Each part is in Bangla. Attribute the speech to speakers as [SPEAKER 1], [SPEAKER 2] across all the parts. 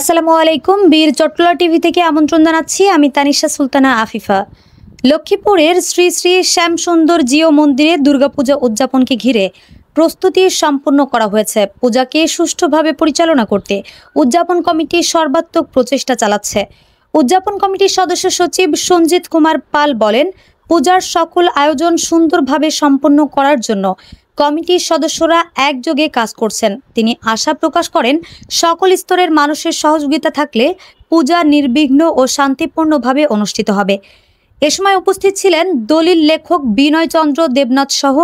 [SPEAKER 1] আসসালামু আলাইকুম। বীর চট্টলা টিভি থেকে আমন্ত্রণ জানাচ্ছি, আমি তানিশা সুলতানা আফিফা। লক্ষ্মীপুরের শ্রী শ্রী শ্যামসুন্দর জিও মন্দিরে দুর্গাপূজা উদযাপনকে ঘিরে প্রস্তুতি সম্পন্ন করা হয়েছে। পূজাকে সুষ্ঠুভাবে পরিচালনা করতে উদযাপন কমিটি সর্বাত্মক প্রচেষ্টা চালাচ্ছে। উদযাপন কমিটির সদস্য সচিব সঞ্জিত কুমার পাল বলেন, পূজার সকল আয়োজন সুন্দরভাবে সম্পন্ন করার জন্য কমিটির সদস্যরা একযোগে কাজ করছেন। তিনি আশা প্রকাশ করেন, সকল স্তরের মানুষের সহযোগিতা থাকলে পূজা নির্বিঘ্ন ও শান্তিপূর্ণভাবে অনুষ্ঠিত হবে। এ সময় উপস্থিত ছিলেন দলিল লেখক বিনয় চন্দ্র দেবনাথ সহ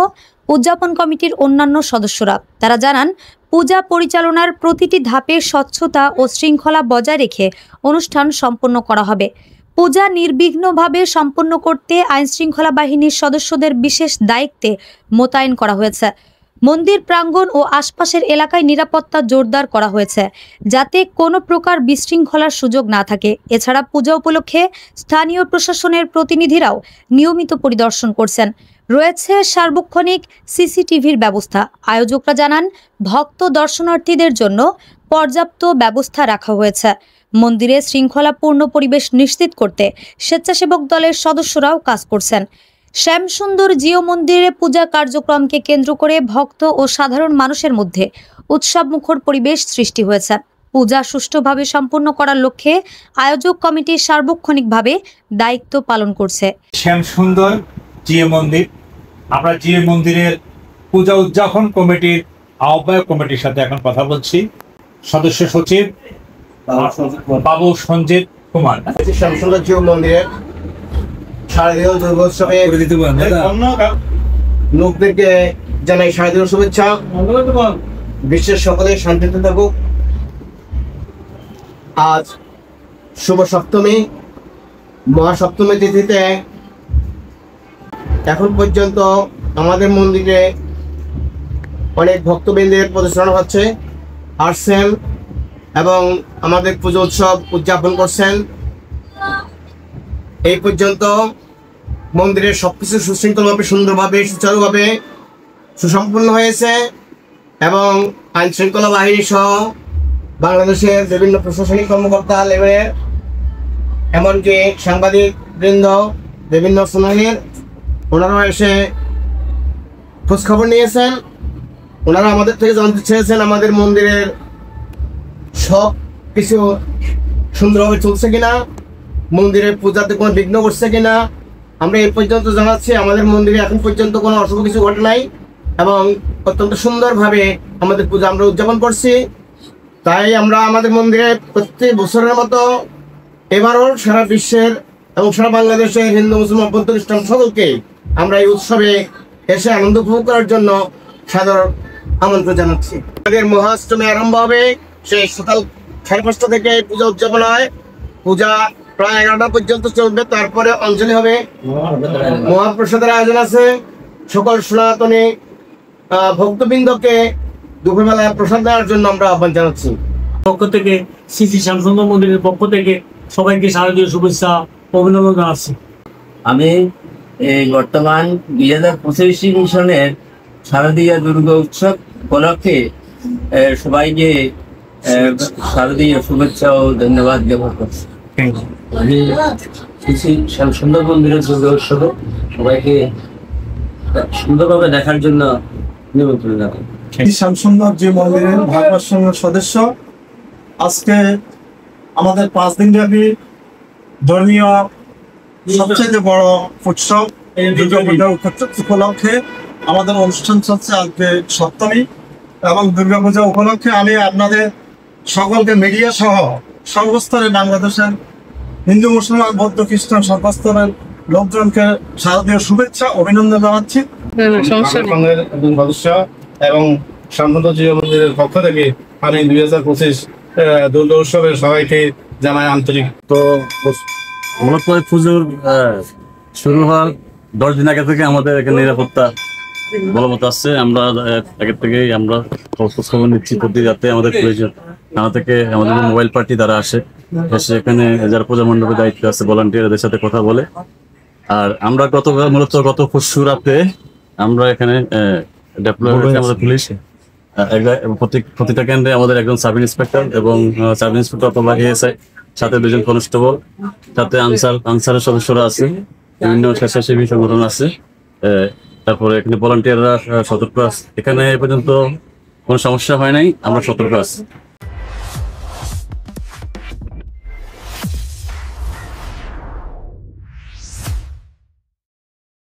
[SPEAKER 1] উদযাপন কমিটির অন্যান্য সদস্যরা। তারা জানান, পূজা পরিচালনার প্রতিটি ধাপে স্বচ্ছতা ও শৃঙ্খলা বজায় রেখে অনুষ্ঠান সম্পন্ন করা হবে। পূজা নির্বিঘ্নভাবে সম্পন্ন করতে আইনশৃঙ্খলা বাহিনীর সদস্যদের বিশেষ দায়িত্বে মোতায়েন করা হয়েছে। মন্দির প্রাঙ্গণ ও আশপাশের এলাকায় নিরাপত্তা জোরদার করা হয়েছে, যাতে কোনো প্রকার বিশৃঙ্খলার সুযোগ না থাকে। এছাড়া পূজা উপলক্ষে স্থানীয় প্রশাসনের প্রতিনিধিরাও নিয়মিত পরিদর্শন করছেন। রয়েছে সার্বক্ষণিক সিসিটিভির ব্যবস্থা। আয়োজকরা জানান, ভক্ত দর্শনার্থীদের জন্য পর্যাপ্ত ব্যবস্থা রাখা হয়েছে। মন্দিরে শৃঙ্খলাপূর্ণ পরিবেশ নিশ্চিত করতে স্বেচ্ছাসেবক দলের সদস্যরাও কাজ করছেন। শ্যামসুন্দর জিও মন্দিরে পূজা কার্যক্রমকে কেন্দ্র করে ভক্ত ও সাধারণ মানুষের মধ্যে উৎসবমুখর পরিবেশ সৃষ্টি হয়েছে। পূজা সুষ্ঠুভাবে সম্পন্ন করার লক্ষ্যে আয়োজক কমিটি সার্বক্ষণিকভাবে দায়িত্ব পালন করছে।
[SPEAKER 2] শ্যামসুন্দর জিও মন্দির, আমরা জিও মন্দিরের পূজা উদযাপন কমিটির আহ্বায়ক কমিটির সাথে এখন কথা বলছি। সদস্য সচিব বাবু সঞ্জিত কুমার।
[SPEAKER 3] শ্যামসুন্দর জিও মন্দিরের শারদীয় দুর্গোৎসবে লোকদেরকে জানাই শারদীয় শুভেচ্ছা। বিশ্বের সকলে শান্তিতে থাকুক। আজ শুভ সপ্তমী, মহাসপ্তমী তিথিতে এখন পর্যন্ত আমাদের মন্দিরে অনেক ভক্তবৃন্দের প্রদর্শন হচ্ছে, আসছেন এবং আমাদের পুজো উৎসব উদযাপন করছেন। এই পর্যন্ত মন্দিরের সবকিছু সুশৃঙ্খলভাবে, সুন্দরভাবে, সুচারুভাবে সুসম্পন্ন হয়েছে এবং আইন শৃঙ্খলা বাহিনী সহ বাংলাদেশের বিভিন্ন প্রশাসনিক কর্মকর্তা লেভেলের, এমনকি সাংবাদিক বৃন্দ, বিভিন্ন শ্রেণীর ওনারা এসে খোঁজখবর নিয়েছেন। ওনারা আমাদের থেকে জানতে চেয়েছেন আমাদের মন্দিরের সব কিছু সুন্দরভাবে চলছে কিনা, মন্দিরের পূজাতে কোনো বিঘ্ন ঘটছে কিনা। আমরা এই পর্যন্ত জানাচ্ছি আমাদের মন্দিরে এখন পর্যন্ত কোনো অশুভ কিছু ঘটে নাই এবং অত্যন্ত সুন্দরভাবে আমাদের পূজা আমরা উদযাপন করছি। তাই আমরা আমাদের মন্দিরে প্রতি বছরের মতো এবারও সারা বিশ্বের এবং সারা বাংলাদেশের হিন্দু মুসলমান বৌদ্ধ খ্রিস্টান সকলকে আমরা এই উৎসবে এসে আনন্দ উপভোগ করার জন্য সাদর আমন্ত্রণ জানাচ্ছি। আমাদের মহাষ্টমী আরম্ভ হবে, সেই সকাল 5:30 থেকে পূজা উদযাপন হয়। পূজা প্রায় 11টা পর্যন্ত চলবে, তারপরে অঞ্জলি হবে, মহাপ্রসাদের আয়োজন আছে। সকল সনাতনী ভক্তবৃন্দকে দুপুরবেলা প্রসাদ দেওয়ার জন্য আমরা আহ্বান জানাচ্ছি।
[SPEAKER 4] পক্ষ থেকে শ্রী শ্রী শ্যামসুন্দর মন্দিরের পক্ষ থেকে সবাইকে শারদীয় শুভেচ্ছা, অভিনন্দন জানাচ্ছি।
[SPEAKER 5] আমি বর্তমান 2025 মিশনের শারদীয় দুর্গা উৎসব উপলক্ষে সবাইকে শারদীয় শুভেচ্ছা ও ধন্যবাদ জ্ঞাপন করছি।
[SPEAKER 6] আমি শ্রী শ্যামসুন্দর মন্দিরের দুর্গা উৎসবে সবাইকে সুন্দরভাবে দেখার জন্য নিমন্ত্রণ জানাই।
[SPEAKER 7] শ্যামসুন্দর জিও মন্দিরের ভারপ্রাপ্ত সদস্য, আজকে আমাদের 5 দিন ব্যাপী ধর্মীয় সবচেয়ে বড় উৎসব এই দুর্গা পূজা উপলক্ষে আমাদের অনুষ্ঠান চলছে। আজকে সপ্তমী এবং দুর্গা পূজা উপলক্ষে আমি আপনাদের সকলকে মিডিয়া সহ সর্বস্তরের বাংলাদেশের হিন্দু মুসলমান বৌদ্ধ খ্রিস্টান সর্বস্তরের লোকজনকে শারদীয় শুভেচ্ছা, অভিনন্দন জানাচ্ছি।
[SPEAKER 3] সদস্য এবং শ্যামসুন্দর জিও মন্দিরের পক্ষ থেকে আমি 2025 দুর্গা উৎসবের সবাইকে জানাই আন্তরিক।
[SPEAKER 8] তো মূলত পুজোর শুরু হওয়ার 10 দিন আগে থেকে আমাদের এখানে নিরাপত্তা বলবৎ আসছে। আমরা আগের থেকেই আমরা খবর নিচ্ছি প্রতি, যাতে আমাদের প্রয়োজন থানা থেকে আমাদের মোবাইল পার্টি তারা এসে এখানে যারা পূজা মণ্ডপের দায়িত্ব আছে ভলান্টিয়ারদের সাথে কথা বলে। আর আমরা গত পরশু রাতে আমরা এখানে ডেপ্লয় আমাদের পুলিশ প্রতিটা কেন্দ্রে আমাদের একজন সাব ইন্সপেক্টর এবং সাব ইন্সপেক্টর অথবা এএসআই, সাথে 2জন কনস্টেবল, সাথে আনসারের সদস্যরা আছে, বিভিন্ন স্বেচ্ছাসেবী সংগঠন আছে, তারপরে এখানে ভলান্টিয়াররা সতর্ক আছে। এখানে এ পর্যন্ত কোনো সমস্যা হয় নাই, আমরা সতর্ক আছি।